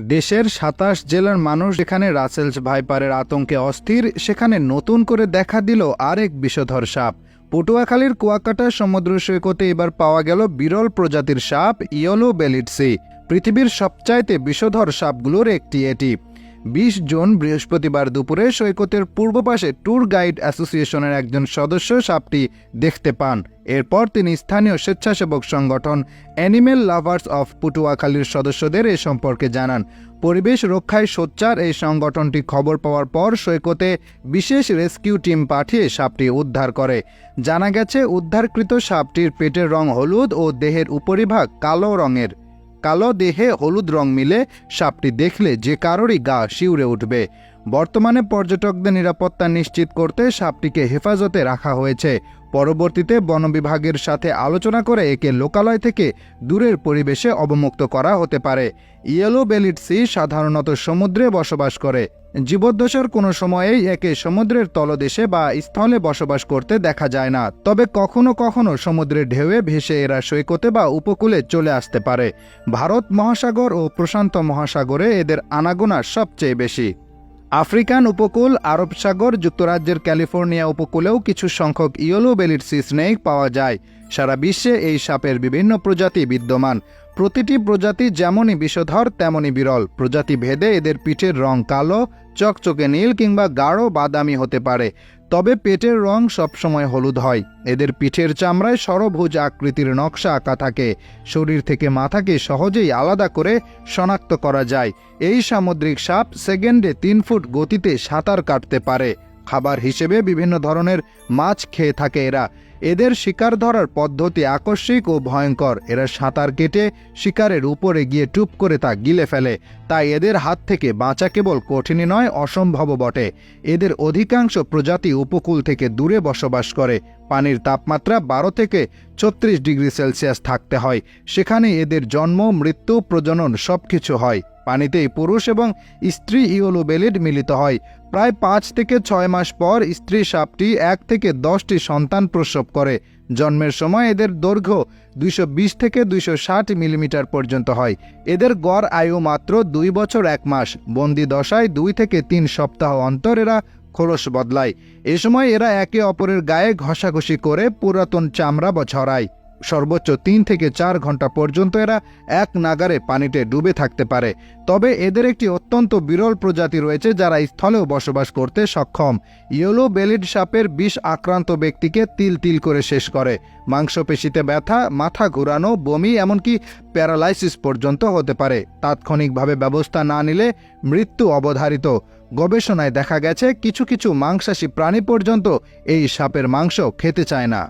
দেশের ২৭ জেলার মানুষ যেখানে রাসেলস ভাইপারের আতঙ্কে অস্থির, সেখানে নতুন করে দেখা দিল আরেক বিষধর সাপ। পটুয়াখালীর কুয়াকাটা সমুদ্র সৈকতে এবার পাওয়া গেল বিরল প্রজাতির সাপ ইয়েলো বেলিড সি। পৃথিবীর সবচাইতে বিষধর সাপগুলোর একটি এটি। ২০ জুন বৃহস্পতিবার দুপুরে সৈকতের পূর্ব পাশে ট্যুর গাইড অ্যাসোসিয়েশনের একজন সদস্য সাপটি দেখতে পান। এরপর তিনি স্থানীয় স্বেচ্ছাসেবক সংগঠন অ্যানিমেল লাভার্স অফ পটুয়াখালীর সদস্যদের এ সম্পর্কে জানান। পরিবেশ রক্ষায় সোচ্চার এই সংগঠনটি খবর পাওয়ার পর সৈকতে বিশেষ রেস্কিউ টিম পাঠিয়ে সাপটি উদ্ধার করে। জানা গেছে, উদ্ধারকৃত সাপটির পেটের রং হলুদ ও দেহের উপরিভাগ কালো রঙের। কালো দেহে হলুদ রং মিলে সাপটি দেখলে যে কারোরই গা শিউরে উঠবে। বর্তমানে পর্যটকদের নিরাপত্তা নিশ্চিত করতে সাপটিকে হেফাজতে রাখা হয়েছে। পরবর্তীতে বন বিভাগের সাথে আলোচনা করে একে লোকালয় থেকে দূরের পরিবেশে অবমুক্ত করা হতে পারে। ইয়েলো বেলিড সি সাধারণত সমুদ্রে বসবাস করে। জীবদ্দশার কোনো সময়েই একে সমুদ্রের তলদেশে বা স্থলে বসবাস করতে দেখা যায় না, তবে কখনো কখনো সমুদ্রের ঢেউয়ে ভেসে এরা সৈকতে বা উপকূলে চলে আসতে পারে। ভারত মহাসাগর ও প্রশান্ত মহাসাগরে এদের আনাগোনা সবচেয়ে বেশি। আফ্রিকান উপকূল, আরব সাগর, যুক্তরাজ্যের ক্যালিফোর্নিয়া উপকূলেও কিছু সংখ্যক ইয়েলো বেলিড সি স্নেক পাওয়া যায়। সারা বিশ্বে এই সাপের বিভিন্ন প্রজাতি বিদ্যমান। প্রতিটি প্রজাতি যেমনই বিষধর তেমনই বিরল। প্রজাতি ভেদে এদের পিঠের রং কালো, চকচকে নীল কিংবা গাঢ় বাদামি হতে পারে, তবে পেটের রং সবসময় হলুদ হয়। এদের পিঠের চামড়ায় ষড়ভুজ আকৃতির নকশা আঁকা থাকে। শরীর থেকে মাথাকে সহজেই আলাদা করে শনাক্ত করা যায়। এই সামুদ্রিক সাপ সেকেন্ডে ৩ ফুট গতিতে সাঁতার কাটতে পারে। খাবার হিসেবে বিভিন্ন ধরনের মাছ খেয়ে থাকে এরা। এদের শিকার ধরার পদ্ধতি আকস্মিক ও ভয়ঙ্কর। এরা সাঁতার কেটে শিকারের উপরে গিয়ে টুপ করে তা গিলে ফেলে। তাই এদের হাত থেকে বাঁচা কেবল কঠিনই নয়, অসম্ভব বটে। এদের অধিকাংশ প্রজাতি উপকূল থেকে দূরে বসবাস করে। পানির তাপমাত্রা ১২ থেকে ৩৬ ডিগ্রি সেলসিয়াস থাকতে হয়। সেখানে এদের জন্ম, মৃত্যু, প্রজনন সবকিছু হয়। পানিতেই পুরুষ এবং স্ত্রী ইয়েলো বেলিড মিলিত হয়। প্রায় ৫ থেকে ৬ মাস পর স্ত্রী সাপটি ১ থেকে ১০টি সন্তান প্রসব করে। জন্মের সময় এদের দৈর্ঘ্য ২২০ থেকে ২৬০ মিলিমিটার পর্যন্ত হয়। এদের গড় আয়ু মাত্র ২ বছর ১ মাস। বন্দি দশায় ২ থেকে ৩ সপ্তাহ অন্তর এরা খোলস বদলায়। এ সময় এরা একে অপরের গায়ে ঘষাঘষি করে পুরাতন চামড়া ছড়ায়। সর্বোচ্চ ৩ থেকে ৪ ঘন্টা পর্যন্ত এরা এক নাগারে পানিতে ডুবে থাকতে পারে। তবে এদের একটি অত্যন্ত বিরল প্রজাতি রয়েছে যারা স্থলেও বসবাস করতে সক্ষম। ইয়েলো বেলিড সাপের বিষ আক্রান্ত ব্যক্তিকে তিল তিল করে শেষ করে। মাংসপেশিতে ব্যথা, মাথা ঘুরানো, বমি, এমনকি প্যারালাইসিস পর্যন্ত হতে পারে। তাৎক্ষণিকভাবে ব্যবস্থা না নিলে মৃত্যু অবধারিত। গবেষণায় দেখা গেছে, কিছু কিছু মাংসাশী প্রাণী পর্যন্ত এই সাপের মাংস খেতে চায় না।